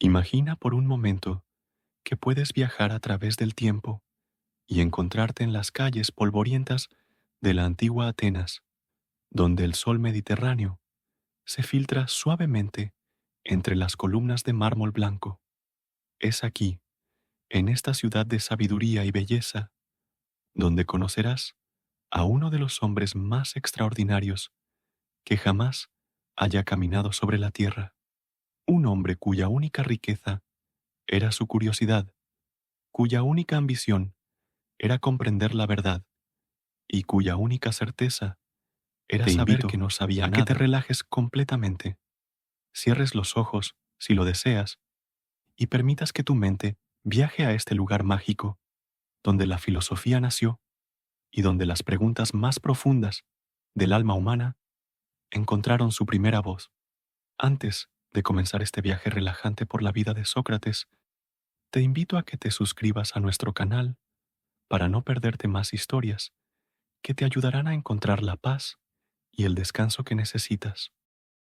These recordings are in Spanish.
Imagina por un momento que puedes viajar a través del tiempo y encontrarte en las calles polvorientas de la antigua Atenas, donde el sol Mediterráneo se filtra suavemente entre las columnas de mármol blanco. Es aquí, en esta ciudad de sabiduría y belleza, donde conocerás a uno de los hombres más extraordinarios que jamás haya caminado sobre la tierra. Un hombre cuya única riqueza era su curiosidad, cuya única ambición era comprender la verdad y cuya única certeza era saber que no sabía nada. A que te relajes completamente, cierres los ojos si lo deseas y permitas que tu mente viaje a este lugar mágico donde la filosofía nació y donde las preguntas más profundas del alma humana encontraron su primera voz. Antes de comenzar este viaje relajante por la vida de Sócrates, te invito a que te suscribas a nuestro canal para no perderte más historias que te ayudarán a encontrar la paz y el descanso que necesitas.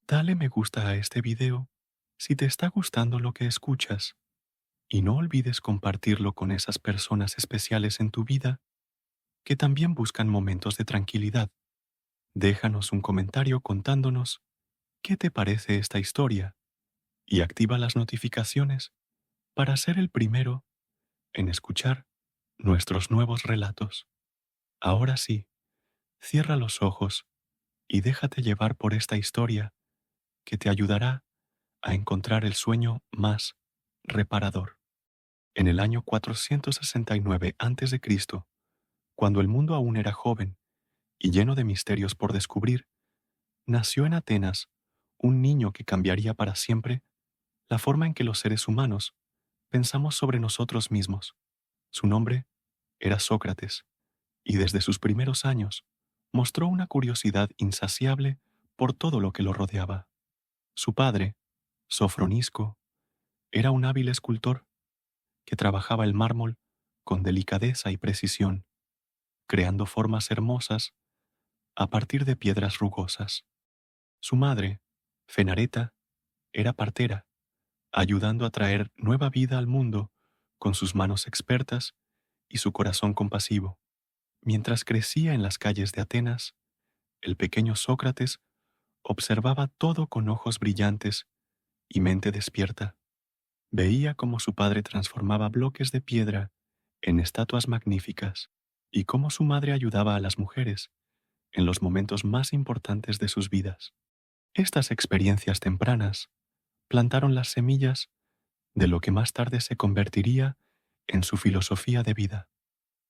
Dale me gusta a este video si te está gustando lo que escuchas y no olvides compartirlo con esas personas especiales en tu vida que también buscan momentos de tranquilidad. Déjanos un comentario contándonos qué te parece esta historia y activa las notificaciones para ser el primero en escuchar nuestros nuevos relatos. Ahora sí, cierra los ojos y déjate llevar por esta historia que te ayudará a encontrar el sueño más reparador. En el año 469 a.C., cuando el mundo aún era joven y lleno de misterios por descubrir, nació en Atenas un niño que cambiaría para siempre la forma en que los seres humanos pensamos sobre nosotros mismos. Su nombre era Sócrates, y desde sus primeros años mostró una curiosidad insaciable por todo lo que lo rodeaba. Su padre, Sofronisco, era un hábil escultor que trabajaba el mármol con delicadeza y precisión, creando formas hermosas a partir de piedras rugosas. Su madre, Fenareta, era partera, ayudando a traer nueva vida al mundo con sus manos expertas y su corazón compasivo. Mientras crecía en las calles de Atenas, el pequeño Sócrates observaba todo con ojos brillantes y mente despierta. Veía cómo su padre transformaba bloques de piedra en estatuas magníficas y cómo su madre ayudaba a las mujeres en los momentos más importantes de sus vidas. Estas experiencias tempranas plantaron las semillas de lo que más tarde se convertiría en su filosofía de vida,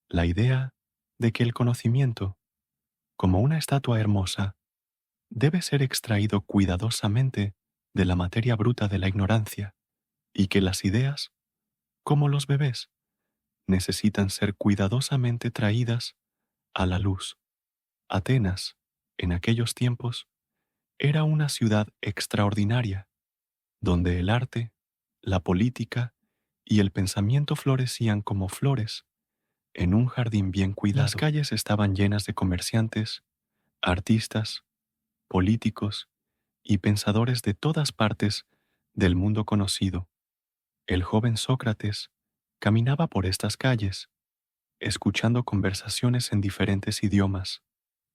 la idea de que el conocimiento, como una estatua hermosa, debe ser extraído cuidadosamente de la materia bruta de la ignorancia, y que las ideas, como los bebés, necesitan ser cuidadosamente traídas a la luz. Atenas, en aquellos tiempos, era una ciudad extraordinaria, donde el arte, la política y el pensamiento florecían como flores en un jardín bien cuidado. Las calles estaban llenas de comerciantes, artistas, políticos y pensadores de todas partes del mundo conocido. El joven Sócrates caminaba por estas calles, escuchando conversaciones en diferentes idiomas,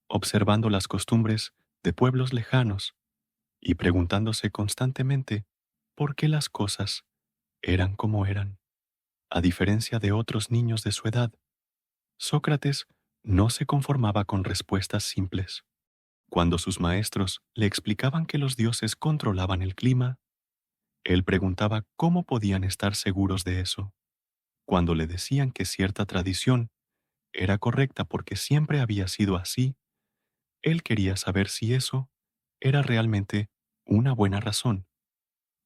observando las costumbres de pueblos lejanos y preguntándose constantemente por qué las cosas eran como eran. A diferencia de otros niños de su edad, Sócrates no se conformaba con respuestas simples. Cuando sus maestros le explicaban que los dioses controlaban el clima, él preguntaba cómo podían estar seguros de eso. Cuando le decían que cierta tradición era correcta porque siempre había sido así, él quería saber si eso era realmente una buena razón.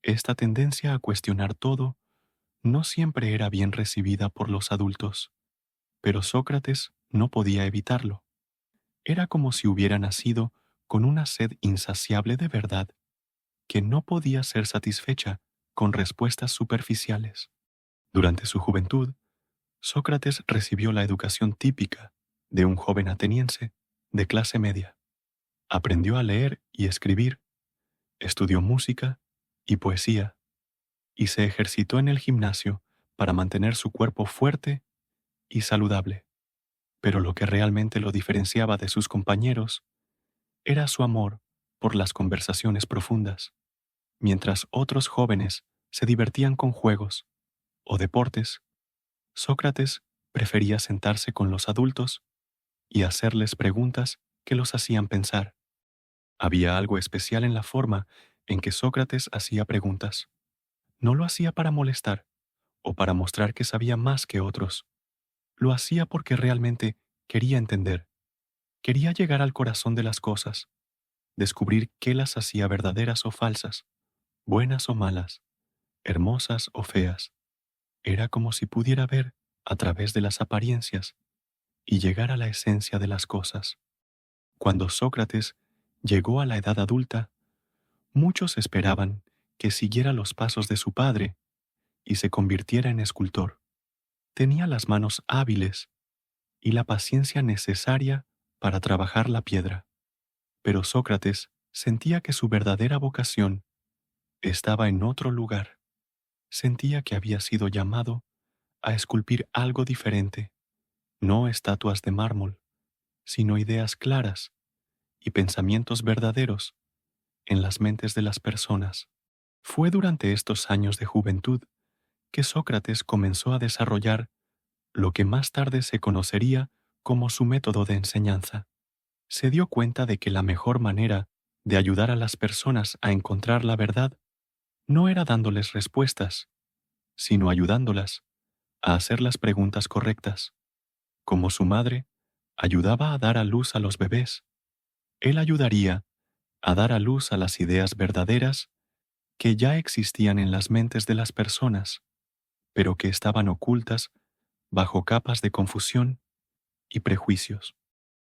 Esta tendencia a cuestionar todo no siempre era bien recibida por los adultos, pero Sócrates no podía evitarlo. Era como si hubiera nacido con una sed insaciable de verdad que no podía ser satisfecha con respuestas superficiales. Durante su juventud, Sócrates recibió la educación típica de un joven ateniense de clase media. Aprendió a leer y escribir, estudió música y poesía, y se ejercitó en el gimnasio para mantener su cuerpo fuerte y saludable. Pero lo que realmente lo diferenciaba de sus compañeros era su amor por las conversaciones profundas. Mientras otros jóvenes se divertían con juegos o deportes, Sócrates prefería sentarse con los adultos y hacerles preguntas que los hacían pensar. Había algo especial en la forma en que Sócrates hacía preguntas. No lo hacía para molestar o para mostrar que sabía más que otros. Lo hacía porque realmente quería entender, quería llegar al corazón de las cosas, descubrir qué las hacía verdaderas o falsas, buenas o malas, hermosas o feas. Era como si pudiera ver a través de las apariencias y llegar a la esencia de las cosas. Cuando Sócrates llegó a la edad adulta, muchos esperaban que siguiera los pasos de su padre y se convirtiera en escultor. Tenía las manos hábiles y la paciencia necesaria para trabajar la piedra. Pero Sócrates sentía que su verdadera vocación estaba en otro lugar. Sentía que había sido llamado a esculpir algo diferente, no estatuas de mármol, sino ideas claras y pensamientos verdaderos en las mentes de las personas. Fue durante estos años de juventud que Sócrates comenzó a desarrollar lo que más tarde se conocería como su método de enseñanza. Se dio cuenta de que la mejor manera de ayudar a las personas a encontrar la verdad no era dándoles respuestas, sino ayudándolas a hacer las preguntas correctas. Como su madre ayudaba a dar a luz a los bebés, él ayudaría a dar a luz a las ideas verdaderas que ya existían en las mentes de las personas, pero que estaban ocultas bajo capas de confusión y prejuicios.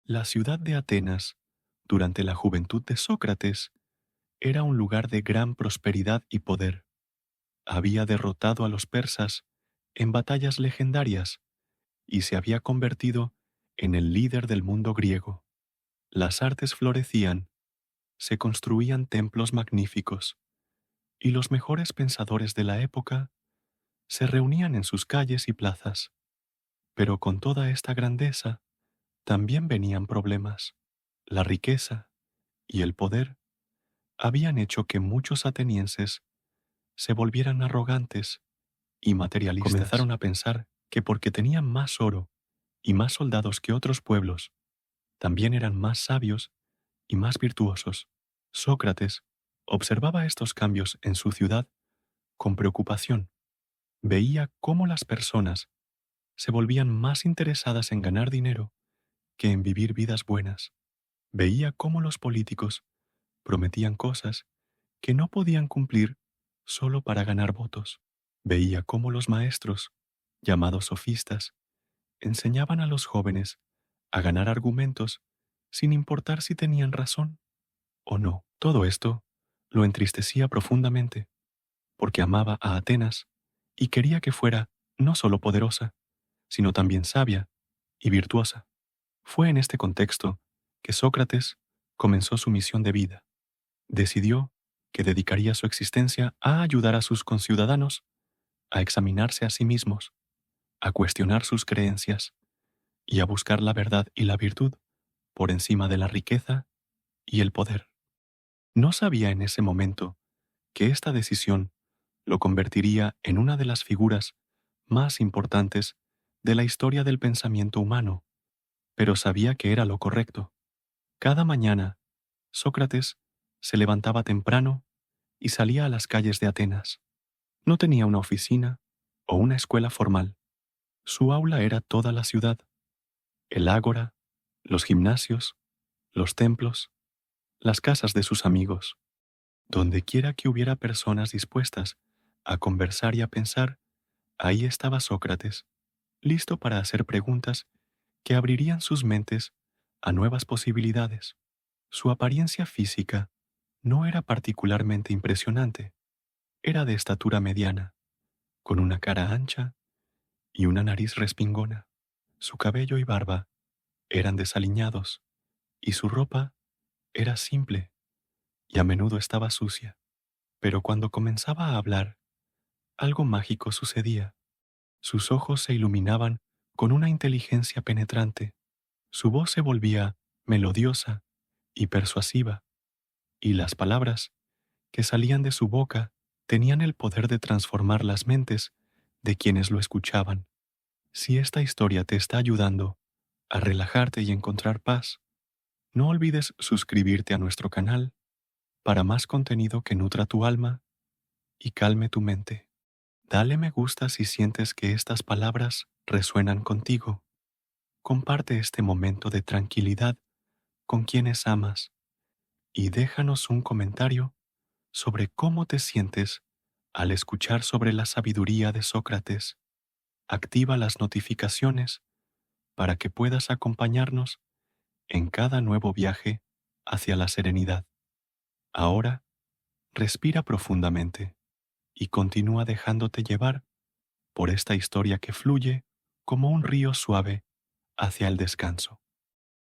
La ciudad de Atenas, durante la juventud de Sócrates, era un lugar de gran prosperidad y poder. Había derrotado a los persas en batallas legendarias y se había convertido en el líder del mundo griego. Las artes florecían, se construían templos magníficos, y los mejores pensadores de la época se reunían en sus calles y plazas. Pero con toda esta grandeza también venían problemas. La riqueza y el poder habían hecho que muchos atenienses se volvieran arrogantes y materialistas. Comenzaron a pensar que porque tenían más oro y más soldados que otros pueblos, también eran más sabios y más virtuosos. Sócrates observaba estos cambios en su ciudad con preocupación. Veía cómo las personas se volvían más interesadas en ganar dinero que en vivir vidas buenas. Veía cómo los políticos prometían cosas que no podían cumplir solo para ganar votos. Veía cómo los maestros, llamados sofistas, enseñaban a los jóvenes a ganar argumentos sin importar si tenían razón o no. Todo esto lo entristecía profundamente, porque amaba a Atenas y quería que fuera no solo poderosa, sino también sabia y virtuosa. Fue en este contexto que Sócrates comenzó su misión de vida. Decidió que dedicaría su existencia a ayudar a sus conciudadanos a examinarse a sí mismos, a cuestionar sus creencias y a buscar la verdad y la virtud por encima de la riqueza y el poder. No sabía en ese momento que esta decisión lo convertiría en una de las figuras más importantes de la historia del pensamiento humano, pero sabía que era lo correcto. Cada mañana, Sócrates se levantaba temprano y salía a las calles de Atenas. No tenía una oficina o una escuela formal. Su aula era toda la ciudad, el ágora, los gimnasios, los templos, las casas de sus amigos. Donde quiera que hubiera personas dispuestas a conversar y a pensar, ahí estaba Sócrates, listo para hacer preguntas que abrirían sus mentes a nuevas posibilidades. Su apariencia física no era particularmente impresionante. Era de estatura mediana, con una cara ancha y una nariz respingona. Su cabello y barba eran desaliñados y su ropa era simple y a menudo estaba sucia. Pero cuando comenzaba a hablar, algo mágico sucedía. Sus ojos se iluminaban con una inteligencia penetrante, su voz se volvía melodiosa y persuasiva, y las palabras que salían de su boca tenían el poder de transformar las mentes de quienes lo escuchaban. Si esta historia te está ayudando a relajarte y encontrar paz, no olvides suscribirte a nuestro canal para más contenido que nutra tu alma y calme tu mente. Dale me gusta si sientes que estas palabras resuenan contigo. Comparte este momento de tranquilidad con quienes amas y déjanos un comentario sobre cómo te sientes al escuchar sobre la sabiduría de Sócrates. Activa las notificaciones para que puedas acompañarnos en cada nuevo viaje hacia la serenidad. Ahora, respira profundamente y continúa dejándote llevar por esta historia que fluye como un río suave hacia el descanso.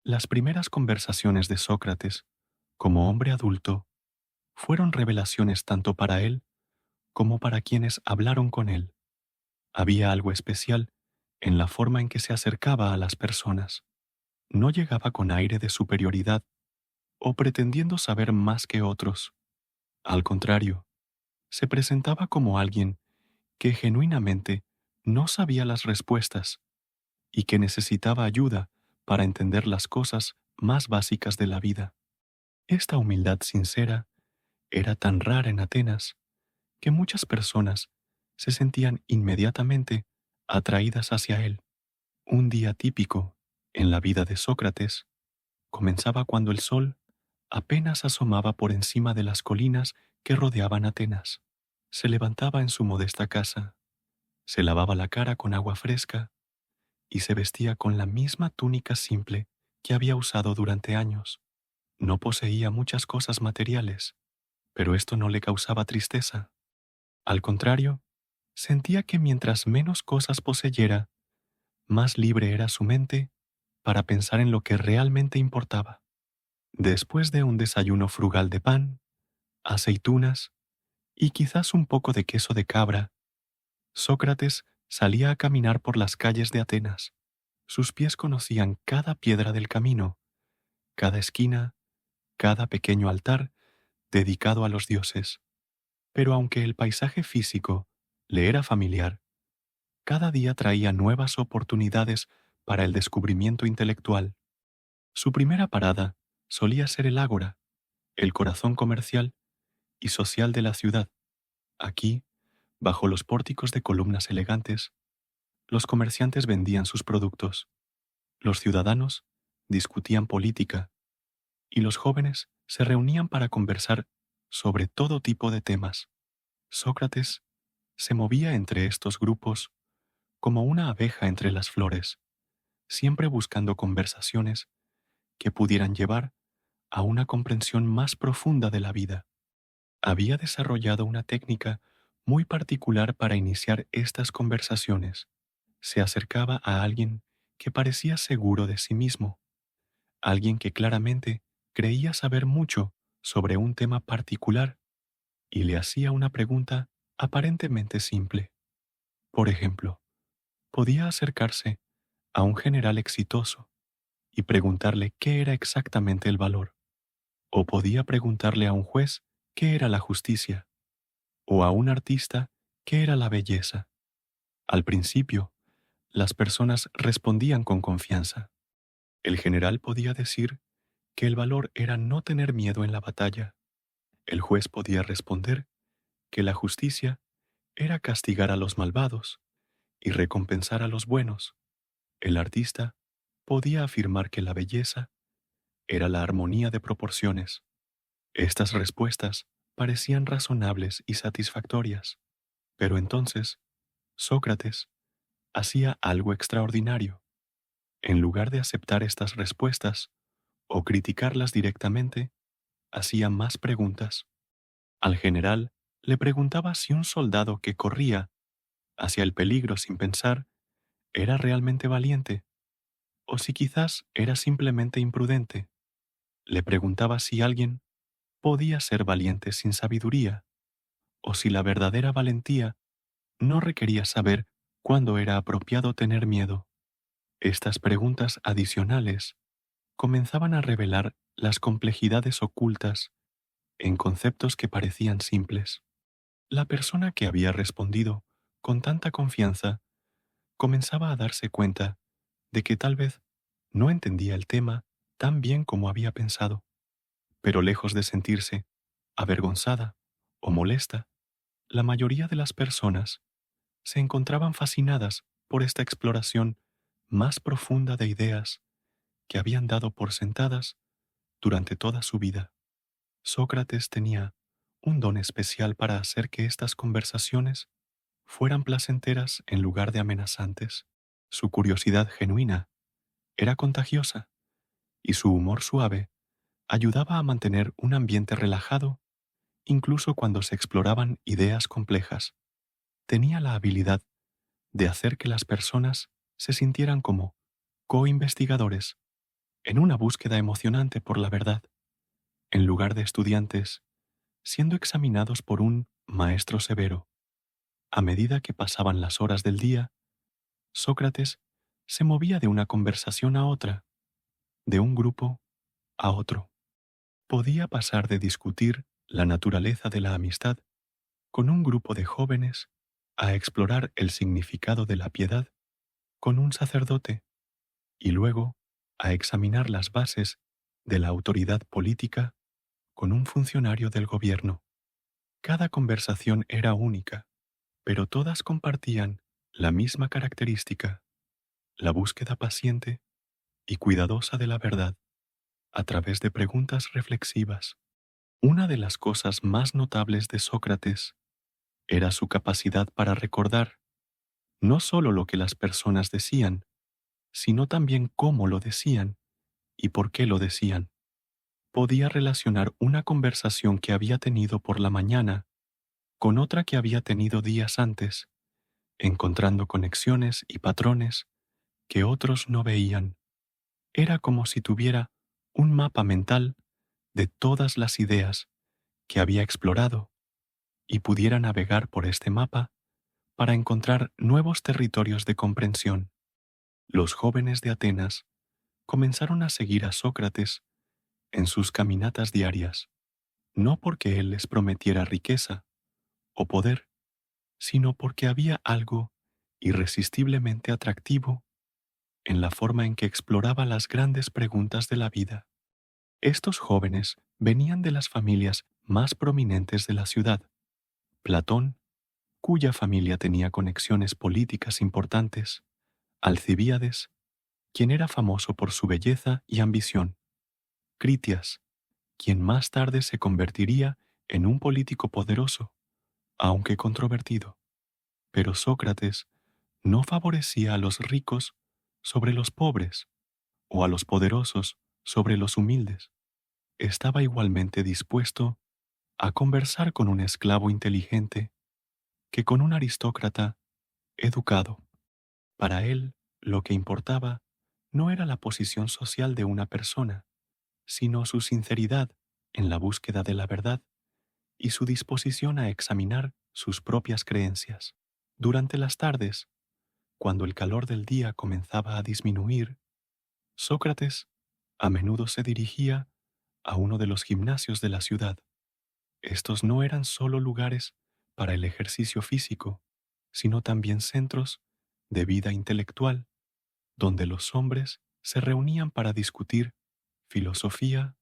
Las primeras conversaciones de Sócrates, como hombre adulto, fueron revelaciones tanto para él como para quienes hablaron con él. Había algo especial en la forma en que se acercaba a las personas. No llegaba con aire de superioridad o pretendiendo saber más que otros. Al contrario, se presentaba como alguien que genuinamente no sabía las respuestas y que necesitaba ayuda para entender las cosas más básicas de la vida. Esta humildad sincera era tan rara en Atenas que muchas personas se sentían inmediatamente atraídas hacia él. Un día típico en la vida de Sócrates comenzaba cuando el sol apenas asomaba por encima de las colinas que rodeaban Atenas. Se levantaba en su modesta casa, se lavaba la cara con agua fresca y se vestía con la misma túnica simple que había usado durante años. No poseía muchas cosas materiales, pero esto no le causaba tristeza. Al contrario, sentía que mientras menos cosas poseyera, más libre era su mente para pensar en lo que realmente importaba. Después de un desayuno frugal de pan, aceitunas y quizás un poco de queso de cabra, Sócrates salía a caminar por las calles de Atenas. Sus pies conocían cada piedra del camino, cada esquina, cada pequeño altar dedicado a los dioses. Pero aunque el paisaje físico le era familiar, cada día traía nuevas oportunidades para el descubrimiento intelectual. Su primera parada solía ser el ágora, el corazón comercial y social de la ciudad. Aquí, bajo los pórticos de columnas elegantes, los comerciantes vendían sus productos, los ciudadanos discutían política y los jóvenes se reunían para conversar sobre todo tipo de temas. Sócrates se movía entre estos grupos como una abeja entre las flores, siempre buscando conversaciones que pudieran llevar a una comprensión más profunda de la vida. Había desarrollado una técnica muy particular para iniciar estas conversaciones. Se acercaba a alguien que parecía seguro de sí mismo, alguien que claramente creía saber mucho sobre un tema particular y le hacía una pregunta aparentemente simple. Por ejemplo, podía acercarse a un general exitoso y preguntarle qué era exactamente el valor, o podía preguntarle a un juez qué era la justicia, o a un artista qué era la belleza. Al principio, las personas respondían con confianza. El general podía decir que el valor era no tener miedo en la batalla. El juez podía responder que la justicia era castigar a los malvados y recompensar a los buenos. El artista podía afirmar que la belleza era la armonía de proporciones. Estas respuestas parecían razonables y satisfactorias, pero entonces Sócrates hacía algo extraordinario. En lugar de aceptar estas respuestas o criticarlas directamente, hacía más preguntas. Al general le preguntaba si un soldado que corría hacia el peligro sin pensar era realmente valiente, o si quizás era simplemente imprudente. Le preguntaba si alguien podía ser valiente sin sabiduría, o si la verdadera valentía no requería saber cuándo era apropiado tener miedo. Estas preguntas adicionales comenzaban a revelar las complejidades ocultas en conceptos que parecían simples. La persona que había respondido con tanta confianza comenzaba a darse cuenta de que tal vez no entendía el tema tan bien como había pensado, pero lejos de sentirse avergonzada o molesta, la mayoría de las personas se encontraban fascinadas por esta exploración más profunda de ideas que habían dado por sentadas durante toda su vida. Sócrates tenía un don especial para hacer que estas conversaciones fueran placenteras en lugar de amenazantes. Su curiosidad genuina era contagiosa y su humor suave ayudaba a mantener un ambiente relajado incluso cuando se exploraban ideas complejas. Tenía la habilidad de hacer que las personas se sintieran como co-investigadores en una búsqueda emocionante por la verdad, en lugar de estudiantes siendo examinados por un maestro severo. A medida que pasaban las horas del día, Sócrates se movía de una conversación a otra, de un grupo a otro. Podía pasar de discutir la naturaleza de la amistad con un grupo de jóvenes a explorar el significado de la piedad con un sacerdote y luego a examinar las bases de la autoridad política con un funcionario del gobierno. Cada conversación era única, pero todas compartían la misma característica, la búsqueda paciente y cuidadosa de la verdad a través de preguntas reflexivas. Una de las cosas más notables de Sócrates era su capacidad para recordar no solo lo que las personas decían, sino también cómo lo decían y por qué lo decían. Podía relacionar una conversación que había tenido por la mañana con otra que había tenido días antes, encontrando conexiones y patrones que otros no veían. Era como si tuviera un mapa mental de todas las ideas que había explorado y pudiera navegar por este mapa para encontrar nuevos territorios de comprensión. Los jóvenes de Atenas comenzaron a seguir a Sócrates en sus caminatas diarias, no porque él les prometiera riqueza o poder, sino porque había algo irresistiblemente atractivo en la forma en que exploraba las grandes preguntas de la vida. Estos jóvenes venían de las familias más prominentes de la ciudad. Platón, cuya familia tenía conexiones políticas importantes, Alcibíades, quien era famoso por su belleza y ambición, Critias, quien más tarde se convertiría en un político poderoso, aunque controvertido. Pero Sócrates no favorecía a los ricos sobre los pobres o a los poderosos sobre los humildes. Estaba igualmente dispuesto a conversar con un esclavo inteligente que con un aristócrata educado. Para él, lo que importaba no era la posición social de una persona, sino su sinceridad en la búsqueda de la verdad y su disposición a examinar sus propias creencias. Durante las tardes, cuando el calor del día comenzaba a disminuir, Sócrates a menudo se dirigía a uno de los gimnasios de la ciudad. Estos no eran solo lugares para el ejercicio físico, sino también centros de vida intelectual, donde los hombres se reunían para discutir filosofía,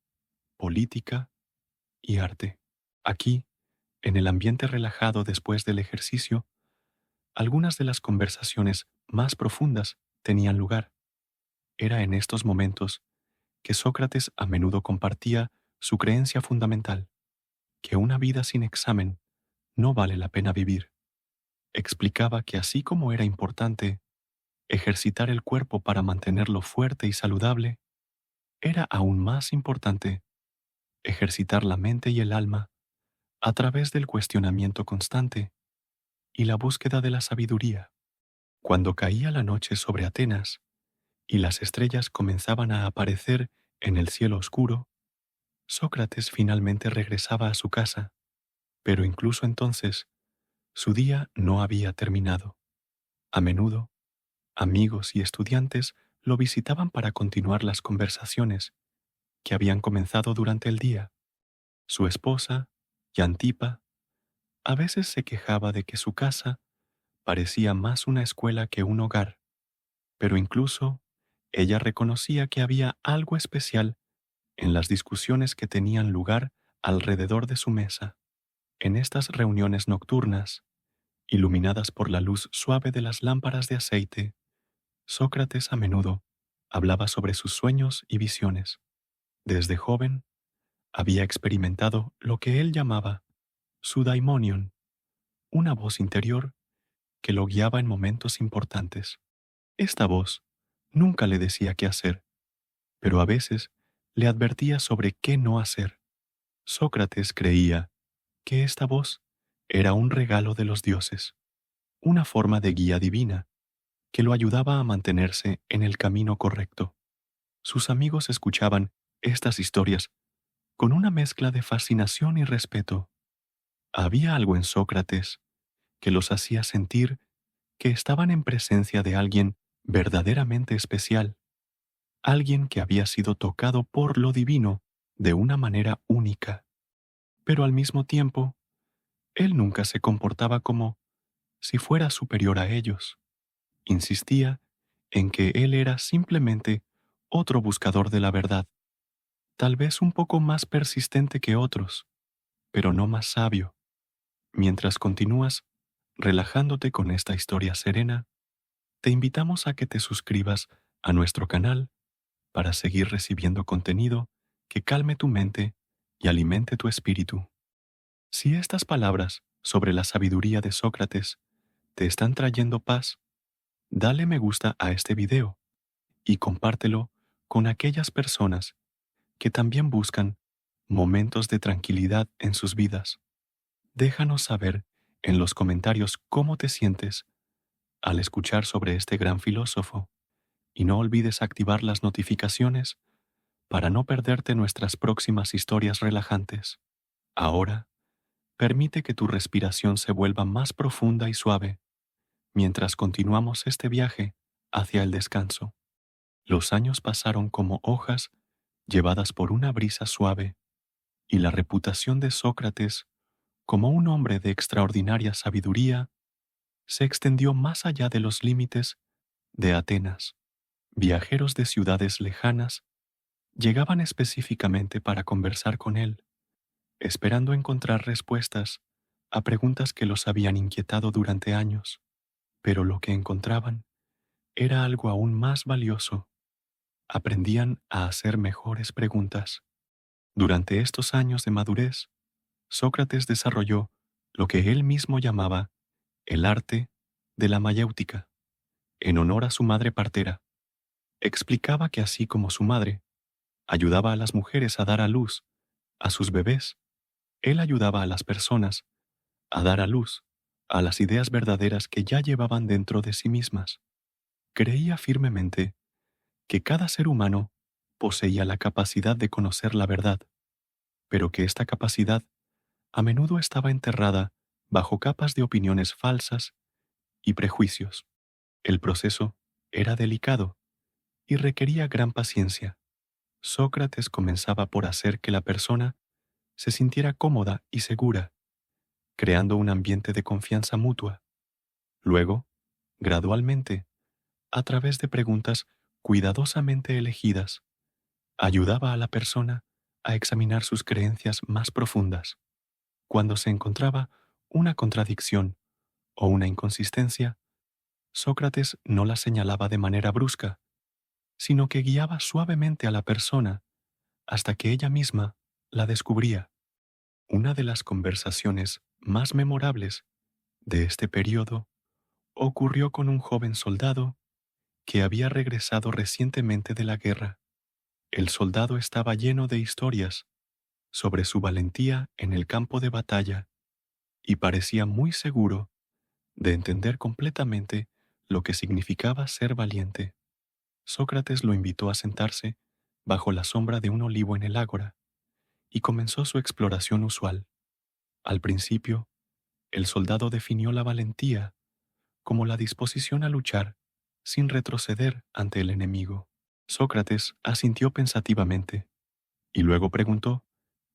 política y arte. Aquí, en el ambiente relajado después del ejercicio, algunas de las conversaciones más profundas tenían lugar. Era en estos momentos que Sócrates a menudo compartía su creencia fundamental, que una vida sin examen no vale la pena vivir. Explicaba que así como era importante ejercitar el cuerpo para mantenerlo fuerte y saludable, era aún más importante ejercitar la mente y el alma a través del cuestionamiento constante y la búsqueda de la sabiduría. Cuando caía la noche sobre Atenas y las estrellas comenzaban a aparecer en el cielo oscuro, Sócrates finalmente regresaba a su casa, pero incluso entonces Su día no había terminado. A menudo, amigos y estudiantes lo visitaban para continuar las conversaciones que habían comenzado durante el día. Su esposa, Yantipa, a veces se quejaba de que su casa parecía más una escuela que un hogar, pero incluso ella reconocía que había algo especial en las discusiones que tenían lugar alrededor de su mesa. En estas reuniones nocturnas, iluminadas por la luz suave de las lámparas de aceite, Sócrates a menudo hablaba sobre sus sueños y visiones. Desde joven, había experimentado lo que él llamaba su daimonion, una voz interior que lo guiaba en momentos importantes. Esta voz nunca le decía qué hacer, pero a veces le advertía sobre qué no hacer. Sócrates creía que esta voz era un regalo de los dioses, una forma de guía divina que lo ayudaba a mantenerse en el camino correcto. Sus amigos escuchaban estas historias con una mezcla de fascinación y respeto. Había algo en Sócrates que los hacía sentir que estaban en presencia de alguien verdaderamente especial, alguien que había sido tocado por lo divino de una manera única. Pero al mismo tiempo, él nunca se comportaba como si fuera superior a ellos. Insistía en que él era simplemente otro buscador de la verdad, tal vez un poco más persistente que otros, pero no más sabio. Mientras continúas relajándote con esta historia serena, te invitamos a que te suscribas a nuestro canal para seguir recibiendo contenido que calme tu mente y alimente tu espíritu. Si estas palabras sobre la sabiduría de Sócrates te están trayendo paz, dale me gusta a este video y compártelo con aquellas personas que también buscan momentos de tranquilidad en sus vidas. Déjanos saber en los comentarios cómo te sientes al escuchar sobre este gran filósofo y no olvides activar las notificaciones para no perderte nuestras próximas historias relajantes. Ahora, permite que tu respiración se vuelva más profunda y suave mientras continuamos este viaje hacia el descanso. Los años pasaron como hojas llevadas por una brisa suave, y la reputación de Sócrates como un hombre de extraordinaria sabiduría se extendió más allá de los límites de Atenas. Viajeros de ciudades lejanas llegaban específicamente para conversar con él, esperando encontrar respuestas a preguntas que los habían inquietado durante años. Pero lo que encontraban era algo aún más valioso. Aprendían a hacer mejores preguntas. Durante estos años de madurez, Sócrates desarrolló lo que él mismo llamaba el arte de la mayéutica, en honor a su madre partera. Explicaba que así como su madre ayudaba a las mujeres a dar a luz a sus bebés, él ayudaba a las personas a dar a luz a las ideas verdaderas que ya llevaban dentro de sí mismas. Creía firmemente que cada ser humano poseía la capacidad de conocer la verdad, pero que esta capacidad a menudo estaba enterrada bajo capas de opiniones falsas y prejuicios. El proceso era delicado y requería gran paciencia. Sócrates comenzaba por hacer que la persona se sintiera cómoda y segura, creando un ambiente de confianza mutua. Luego, gradualmente, a través de preguntas cuidadosamente elegidas, ayudaba a la persona a examinar sus creencias más profundas. Cuando se encontraba una contradicción o una inconsistencia, Sócrates no la señalaba de manera brusca, sino que guiaba suavemente a la persona hasta que ella misma la descubría. Una de las conversaciones más memorables de este periodo ocurrió con un joven soldado que había regresado recientemente de la guerra. El soldado estaba lleno de historias sobre su valentía en el campo de batalla y parecía muy seguro de entender completamente lo que significaba ser valiente. Sócrates lo invitó a sentarse bajo la sombra de un olivo en el ágora y comenzó su exploración usual. Al principio, El soldado definió la valentía como la disposición a luchar sin retroceder ante el enemigo. Sócrates asintió pensativamente y luego preguntó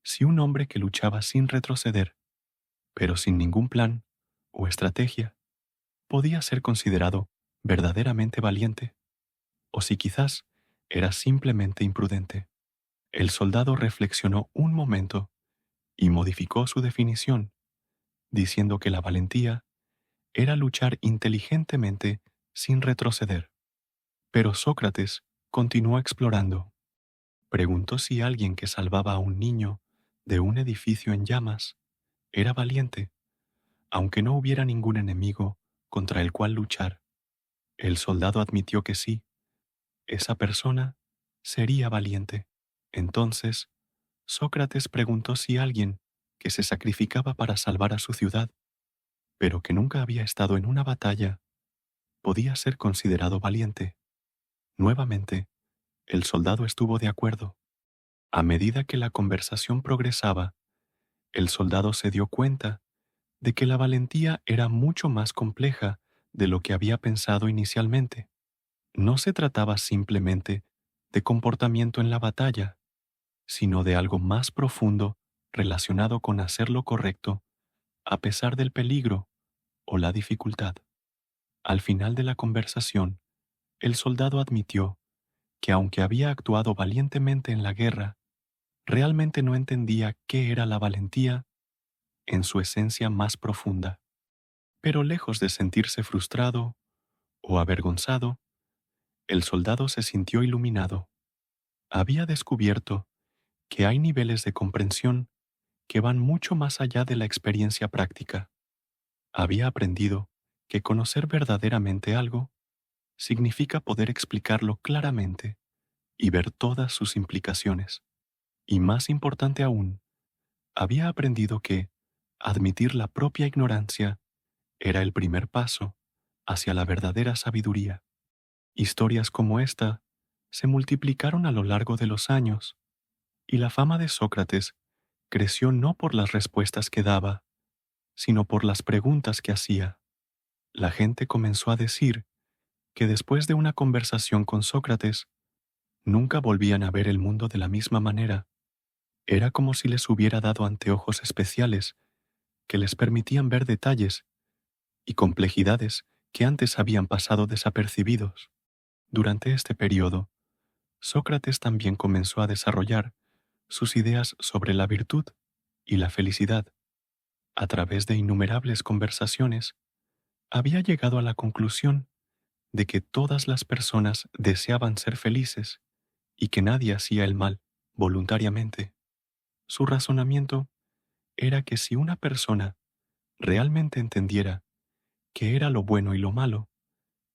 si un hombre que luchaba sin retroceder, pero sin ningún plan o estrategia, podía ser considerado verdaderamente valiente, o si quizás era simplemente imprudente. El soldado reflexionó un momento y modificó su definición, diciendo que la valentía era luchar inteligentemente sin retroceder. Pero Sócrates continuó explorando. Preguntó si alguien que salvaba a un niño de un edificio en llamas era valiente, aunque no hubiera ningún enemigo contra el cual luchar. El soldado admitió que sí, esa persona sería valiente. Entonces, Sócrates preguntó si alguien que se sacrificaba para salvar a su ciudad, pero que nunca había estado en una batalla, podía ser considerado valiente. Nuevamente, el soldado estuvo de acuerdo. A medida que la conversación progresaba, el soldado se dio cuenta de que la valentía era mucho más compleja de lo que había pensado inicialmente. No se trataba simplemente de comportamiento en la batalla, sino de algo más profundo relacionado con hacer lo correcto a pesar del peligro o la dificultad. Al final de la conversación, el soldado admitió que aunque había actuado valientemente en la guerra, realmente no entendía qué era la valentía en su esencia más profunda. Pero lejos de sentirse frustrado o avergonzado, el soldado se sintió iluminado. Había descubierto que hay niveles de comprensión que van mucho más allá de la experiencia práctica. Había aprendido que conocer verdaderamente algo significa poder explicarlo claramente y ver todas sus implicaciones. Y más importante aún, había aprendido que admitir la propia ignorancia era el primer paso hacia la verdadera sabiduría. Historias como esta se multiplicaron a lo largo de los años, y la fama de Sócrates creció no por las respuestas que daba, sino por las preguntas que hacía. La gente comenzó a decir que después de una conversación con Sócrates, nunca volvían a ver el mundo de la misma manera. Era como si les hubiera dado anteojos especiales que les permitían ver detalles y complejidades que antes habían pasado desapercibidos. Durante este periodo, Sócrates también comenzó a desarrollar sus ideas sobre la virtud y la felicidad. A través de innumerables conversaciones, había llegado a la conclusión de que todas las personas deseaban ser felices y que nadie hacía el mal voluntariamente. Su razonamiento era que si una persona realmente entendiera qué era lo bueno y lo malo,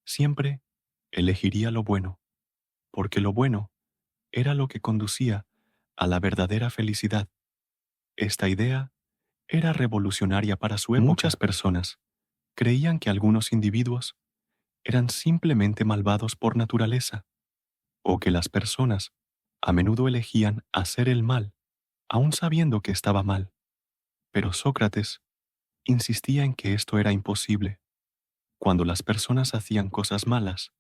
siempre elegiría lo bueno, porque lo bueno era lo que conducía a la verdadera felicidad. Esta idea era revolucionaria para su época. Muchas personas creían que algunos individuos eran simplemente malvados por naturaleza, o que las personas a menudo elegían hacer el mal, aun sabiendo que estaba mal. Pero Sócrates insistía en que esto era imposible. Cuando las personas hacían cosas malas,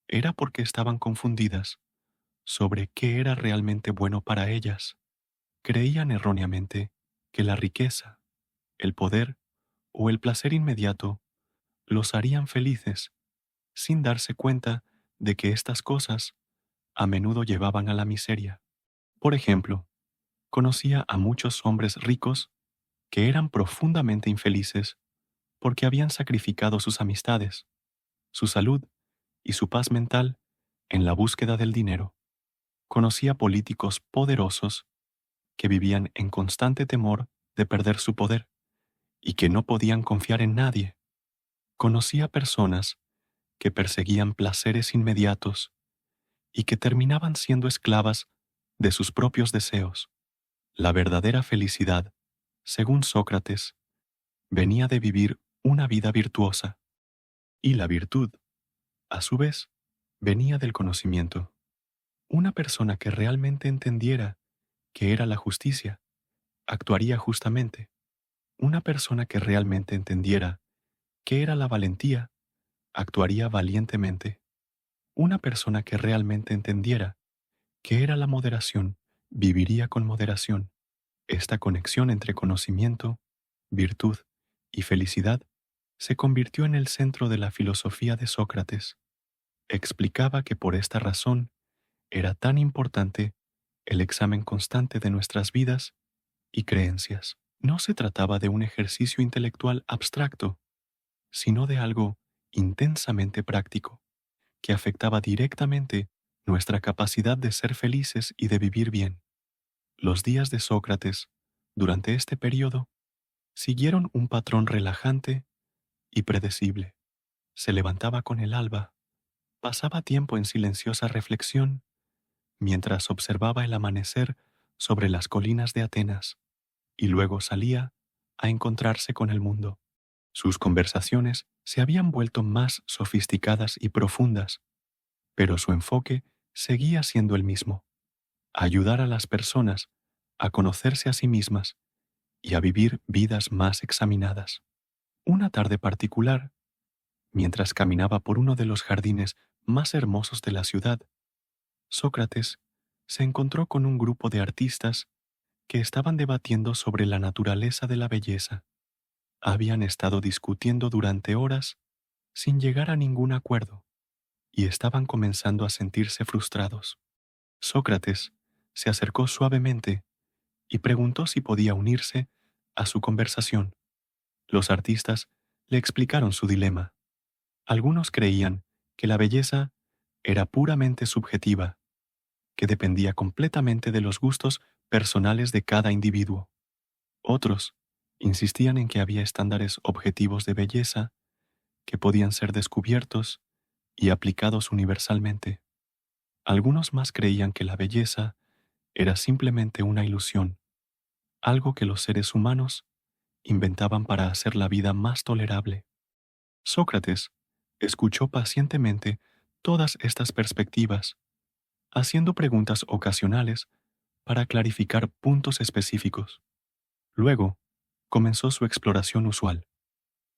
era porque estaban confundidas sobre qué era realmente bueno para ellas. Creían erróneamente que la riqueza, el poder o el placer inmediato los harían felices, sin darse cuenta de que estas cosas a menudo llevaban a la miseria. Por ejemplo, conocía a muchos hombres ricos que eran profundamente infelices porque habían sacrificado sus amistades, su salud y su paz mental en la búsqueda del dinero. Conocía políticos poderosos que vivían en constante temor de perder su poder y que no podían confiar en nadie. Conocía personas que perseguían placeres inmediatos y que terminaban siendo esclavas de sus propios deseos. La verdadera felicidad, según Sócrates, venía de vivir una vida virtuosa, y la virtud, a su vez, venía del conocimiento. Una persona que realmente entendiera qué era la justicia, actuaría justamente. Una persona que realmente entendiera qué era la valentía, actuaría valientemente. Una persona que realmente entendiera qué era la moderación, viviría con moderación. Esta conexión entre conocimiento, virtud y felicidad se convirtió en el centro de la filosofía de Sócrates. Explicaba que por esta razón era tan importante el examen constante de nuestras vidas y creencias. No se trataba de un ejercicio intelectual abstracto, sino de algo intensamente práctico, que afectaba directamente nuestra capacidad de ser felices y de vivir bien. Los días de Sócrates, durante este periodo, siguieron un patrón relajante y predecible. Se levantaba con el alba, pasaba tiempo en silenciosa reflexión, mientras observaba el amanecer sobre las colinas de Atenas, y luego salía a encontrarse con el mundo. Sus conversaciones se habían vuelto más sofisticadas y profundas, pero su enfoque seguía siendo el mismo: ayudar a las personas a conocerse a sí mismas y a vivir vidas más examinadas. Una tarde particular, mientras caminaba por uno de los jardines más hermosos de la ciudad, Sócrates se encontró con un grupo de artistas que estaban debatiendo sobre la naturaleza de la belleza. Habían estado discutiendo durante horas sin llegar a ningún acuerdo y estaban comenzando a sentirse frustrados. Sócrates se acercó suavemente y preguntó si podía unirse a su conversación. Los artistas le explicaron su dilema. Algunos creían que la belleza era puramente subjetiva, que dependía completamente de los gustos personales de cada individuo. Otros insistían en que había estándares objetivos de belleza que podían ser descubiertos y aplicados universalmente. Algunos más creían que la belleza era simplemente una ilusión, algo que los seres humanos inventaban para hacer la vida más tolerable. Sócrates escuchó pacientemente todas estas perspectivas, haciendo preguntas ocasionales para clarificar puntos específicos. Luego, comenzó su exploración usual.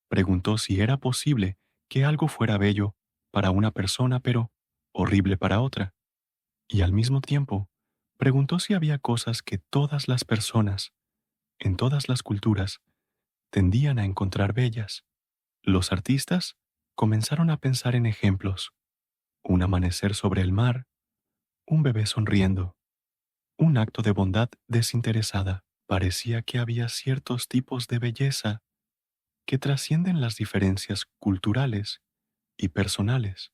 Preguntó si era posible que algo fuera bello para una persona pero horrible para otra, y al mismo tiempo preguntó si había cosas que todas las personas, en todas las culturas, tendían a encontrar bellas. Los artistas comenzaron a pensar en ejemplos: un amanecer sobre el mar, un bebé sonriendo, un acto de bondad desinteresada. Parecía que había ciertos tipos de belleza que trascienden las diferencias culturales y personales,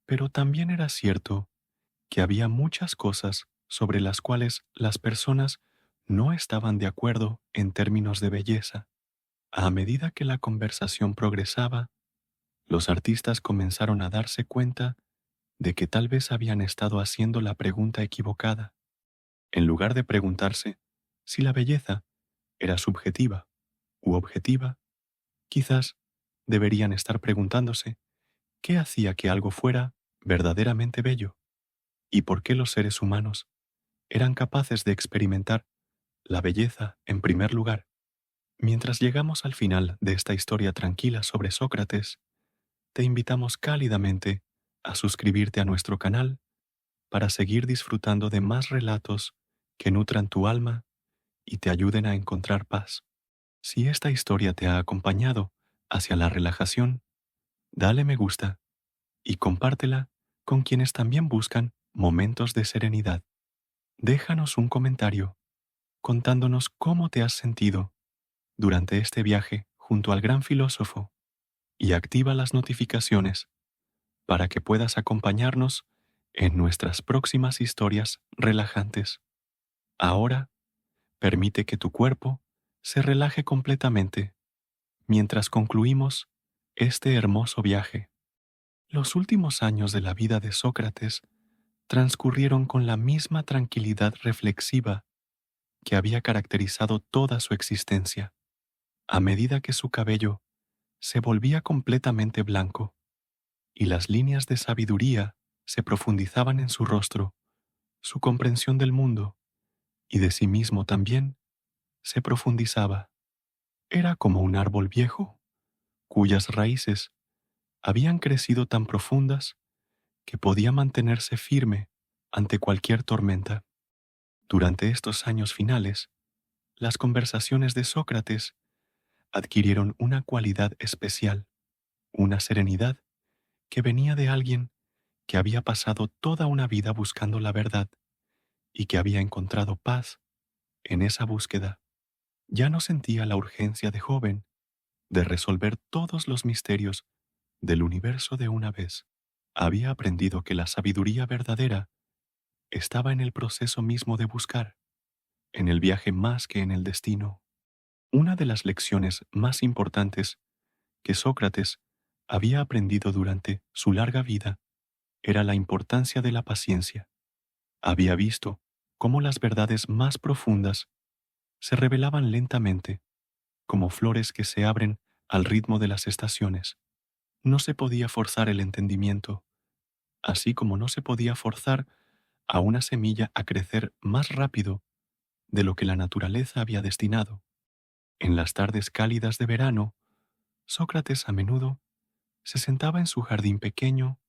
pero también era cierto que había muchas cosas sobre las cuales las personas no estaban de acuerdo en términos de belleza. A medida que la conversación progresaba, los artistas comenzaron a darse cuenta de que tal vez habían estado haciendo la pregunta equivocada. En lugar de preguntarse si la belleza era subjetiva u objetiva, quizás deberían estar preguntándose qué hacía que algo fuera verdaderamente bello y por qué los seres humanos eran capaces de experimentar la belleza en primer lugar. Mientras llegamos al final de esta historia tranquila sobre Sócrates, te invitamos cálidamente a suscribirte a nuestro canal para seguir disfrutando de más relatos que nutran tu alma y te ayuden a encontrar paz. Si esta historia te ha acompañado hacia la relajación, dale me gusta y compártela con quienes también buscan momentos de serenidad. Déjanos un comentario contándonos cómo te has sentido durante este viaje junto al gran filósofo y activa las notificaciones para que puedas acompañarnos en nuestras próximas historias relajantes. Ahora, permite que tu cuerpo se relaje completamente mientras concluimos este hermoso viaje. Los últimos años de la vida de Sócrates transcurrieron con la misma tranquilidad reflexiva que había caracterizado toda su existencia. A medida que su cabello se volvía completamente blanco y las líneas de sabiduría se profundizaban en su rostro, su comprensión del mundo y de sí mismo también se profundizaba. Era como un árbol viejo, cuyas raíces habían crecido tan profundas que podía mantenerse firme ante cualquier tormenta. Durante estos años finales, las conversaciones de Sócrates adquirieron una cualidad especial, una serenidad que venía de alguien que había pasado toda una vida buscando la verdad y que había encontrado paz en esa búsqueda. Ya no sentía la urgencia de joven de resolver todos los misterios del universo de una vez. Había aprendido que la sabiduría verdadera estaba en el proceso mismo de buscar, en el viaje más que en el destino. Una de las lecciones más importantes que Sócrates había aprendido durante su larga vida era la importancia de la paciencia. Había visto cómo las verdades más profundas se revelaban lentamente, como flores que se abren al ritmo de las estaciones. No se podía forzar el entendimiento, así como no se podía forzar a una semilla a crecer más rápido de lo que la naturaleza había destinado. En las tardes cálidas de verano, Sócrates a menudo se sentaba en su jardín pequeño,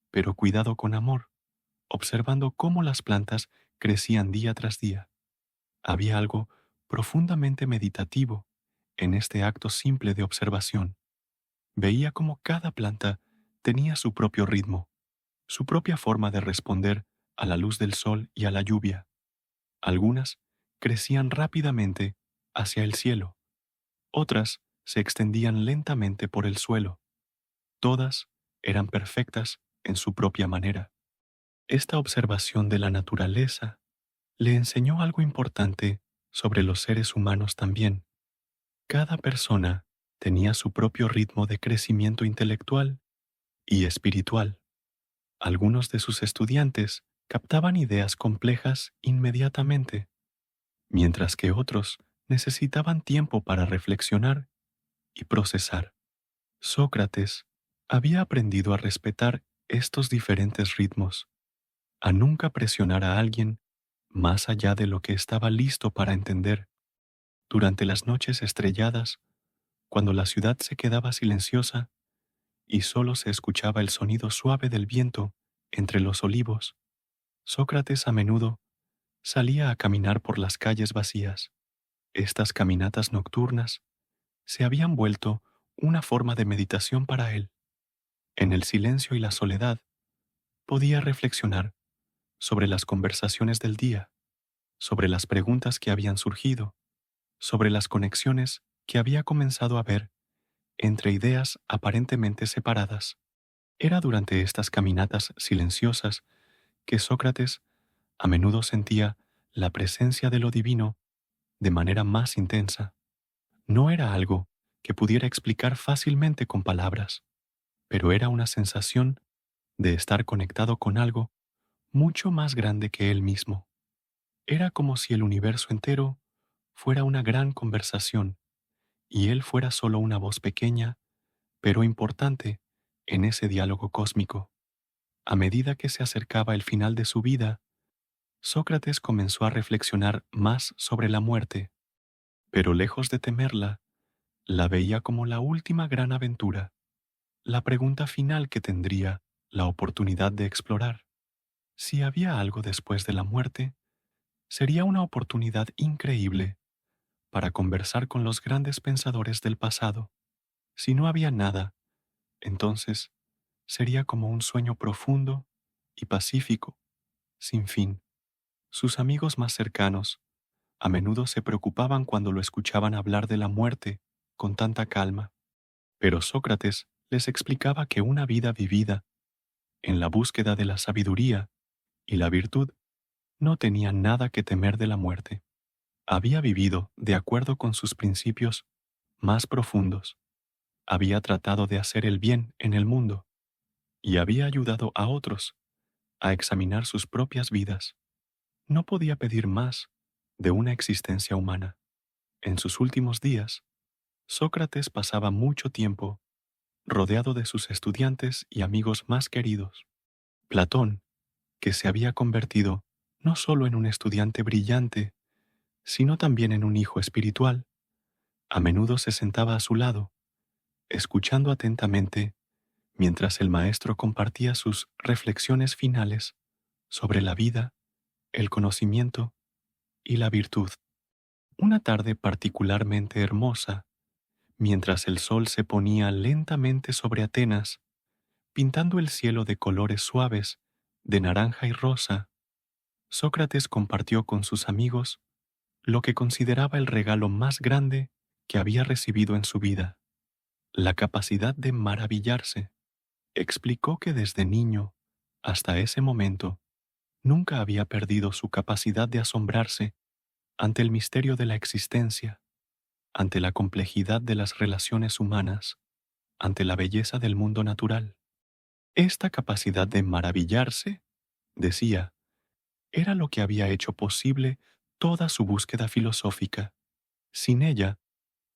pero cuidado con amor, observando cómo las plantas crecían día tras día. Había algo profundamente meditativo en este acto simple de observación. Veía cómo cada planta tenía su propio ritmo, su propia forma de responder a la luz del sol y a la lluvia. Algunas crecían rápidamente hacia el cielo, otras se extendían lentamente por el suelo. Todas eran perfectas en su propia manera. Esta observación de la naturaleza le enseñó algo importante sobre los seres humanos también. Cada persona tenía su propio ritmo de crecimiento intelectual y espiritual. Algunos de sus estudiantes captaban ideas complejas inmediatamente, mientras que otros necesitaban tiempo para reflexionar y procesar. Sócrates había aprendido a respetar estos diferentes ritmos, a nunca presionar a alguien más allá de lo que estaba listo para entender. Durante las noches estrelladas, cuando la ciudad se quedaba silenciosa y solo se escuchaba el sonido suave del viento entre los olivos, Sócrates a menudo salía a caminar por las calles vacías. Estas caminatas nocturnas se habían vuelto una forma de meditación para él. En el silencio y la soledad podía reflexionar sobre las conversaciones del día, sobre las preguntas que habían surgido, sobre las conexiones que había comenzado a ver entre ideas aparentemente separadas. Era durante estas caminatas silenciosas que Sócrates a menudo sentía la presencia de lo divino de manera más intensa. No era algo que pudiera explicar fácilmente con palabras, pero era una sensación de estar conectado con algo mucho más grande que él mismo. Era como si el universo entero fuera una gran conversación y él fuera solo una voz pequeña, pero importante, en ese diálogo cósmico. A medida que se acercaba el final de su vida, Sócrates comenzó a reflexionar más sobre la muerte, pero lejos de temerla, la veía como la última gran aventura, la pregunta final que tendría la oportunidad de explorar. Si había algo después de la muerte, sería una oportunidad increíble para conversar con los grandes pensadores del pasado. Si no había nada, entonces sería como un sueño profundo y pacífico, sin fin. Sus amigos más cercanos a menudo se preocupaban cuando lo escuchaban hablar de la muerte con tanta calma, pero Sócrates les explicaba que una vida vivida en la búsqueda de la sabiduría y la virtud no tenía nada que temer de la muerte. Había vivido de acuerdo con sus principios más profundos, había tratado de hacer el bien en el mundo y había ayudado a otros a examinar sus propias vidas. No podía pedir más de una existencia humana. En sus últimos días, Sócrates pasaba mucho tiempo rodeado de sus estudiantes y amigos más queridos. Platón, que se había convertido no solo en un estudiante brillante, sino también en un hijo espiritual, A menudo se sentaba a su lado, escuchando atentamente mientras el maestro compartía sus reflexiones finales sobre la vida, el conocimiento y la virtud. Una tarde particularmente hermosa, mientras el sol se ponía lentamente sobre Atenas, pintando el cielo de colores suaves, de naranja y rosa, Sócrates compartió con sus amigos lo que consideraba el regalo más grande que había recibido en su vida, la capacidad de maravillarse. Explicó que desde niño hasta ese momento nunca había perdido su capacidad de asombrarse ante el misterio de la existencia, ante la complejidad de las relaciones humanas, ante la belleza del mundo natural. Esta capacidad de maravillarse, decía, era lo que había hecho posible toda su búsqueda filosófica. Sin ella,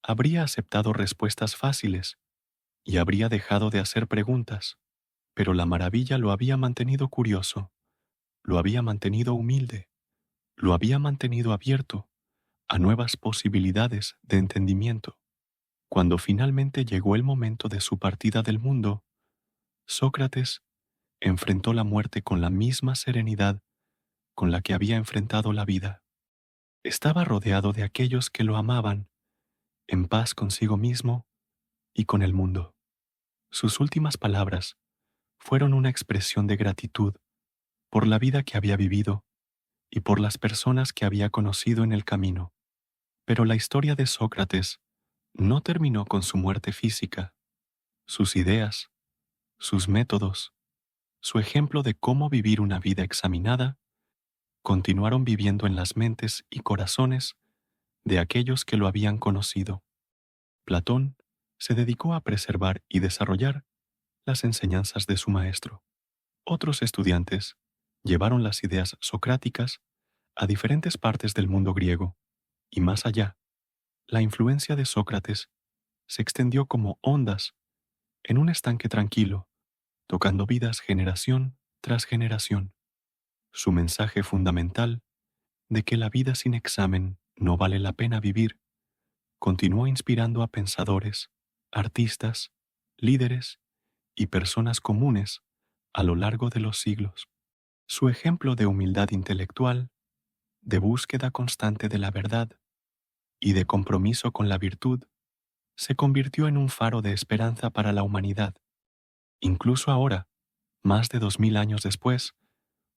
habría aceptado respuestas fáciles y habría dejado de hacer preguntas, pero la maravilla lo había mantenido curioso, lo había mantenido humilde, lo había mantenido abierto a nuevas posibilidades de entendimiento. Cuando finalmente llegó el momento de su partida del mundo, Sócrates enfrentó la muerte con la misma serenidad con la que había enfrentado la vida. Estaba rodeado de aquellos que lo amaban, en paz consigo mismo y con el mundo. Sus últimas palabras fueron una expresión de gratitud por la vida que había vivido y por las personas que había conocido en el camino. Pero la historia de Sócrates no terminó con su muerte física. Sus ideas, sus métodos, su ejemplo de cómo vivir una vida examinada, continuaron viviendo en las mentes y corazones de aquellos que lo habían conocido. Platón se dedicó a preservar y desarrollar las enseñanzas de su maestro. Otros estudiantes llevaron las ideas socráticas a diferentes partes del mundo griego, y más allá, la influencia de Sócrates se extendió como ondas en un estanque tranquilo, tocando vidas generación tras generación. Su mensaje fundamental de que la vida sin examen no vale la pena vivir continuó inspirando a pensadores, artistas, líderes y personas comunes a lo largo de los siglos. Su ejemplo de humildad intelectual, de búsqueda constante de la verdad y de compromiso con la virtud se convirtió en un faro de esperanza para la humanidad. Incluso ahora, más de 2000 años después,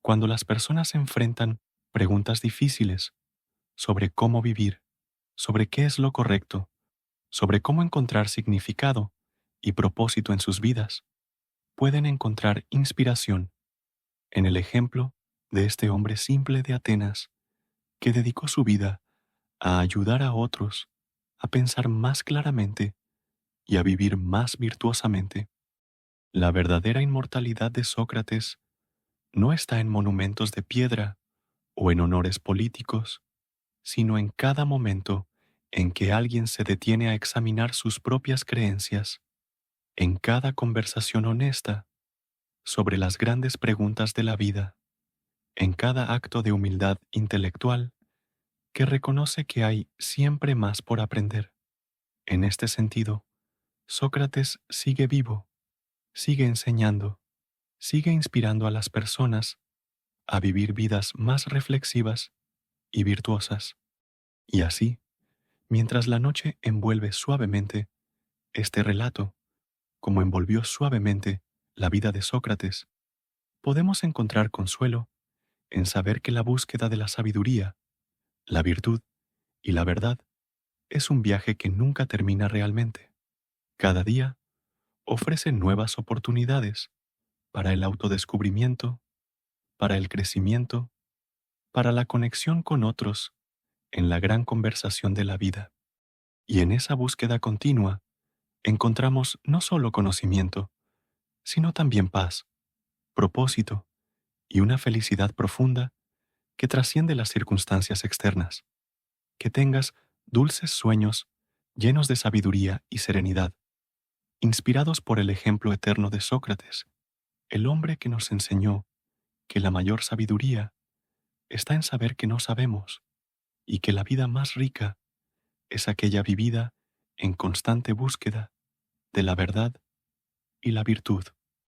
cuando las personas se enfrentan preguntas difíciles sobre cómo vivir, sobre qué es lo correcto, sobre cómo encontrar significado y propósito en sus vidas, pueden encontrar inspiración en el ejemplo de este hombre simple de Atenas que dedicó su vida a ayudar a otros a pensar más claramente y a vivir más virtuosamente. La verdadera inmortalidad de Sócrates no está en monumentos de piedra o en honores políticos, sino en cada momento en que alguien se detiene a examinar sus propias creencias, en cada conversación honesta sobre las grandes preguntas de la vida, en cada acto de humildad intelectual que reconoce que hay siempre más por aprender. En este sentido, Sócrates sigue vivo, sigue enseñando, sigue inspirando a las personas a vivir vidas más reflexivas y virtuosas. Y así, mientras la noche envuelve suavemente este relato, como envolvió suavemente la vida de Sócrates, podemos encontrar consuelo en saber que la búsqueda de la sabiduría, la virtud y la verdad es un viaje que nunca termina realmente. Cada día ofrece nuevas oportunidades para el autodescubrimiento, para el crecimiento, para la conexión con otros en la gran conversación de la vida. Y en esa búsqueda continua encontramos no solo conocimiento, sino también paz, propósito y una felicidad profunda que trasciende las circunstancias externas. Que tengas dulces sueños llenos de sabiduría y serenidad, inspirados por el ejemplo eterno de Sócrates, el hombre que nos enseñó que la mayor sabiduría está en saber que no sabemos y que la vida más rica es aquella vivida en constante búsqueda de la verdad y la virtud.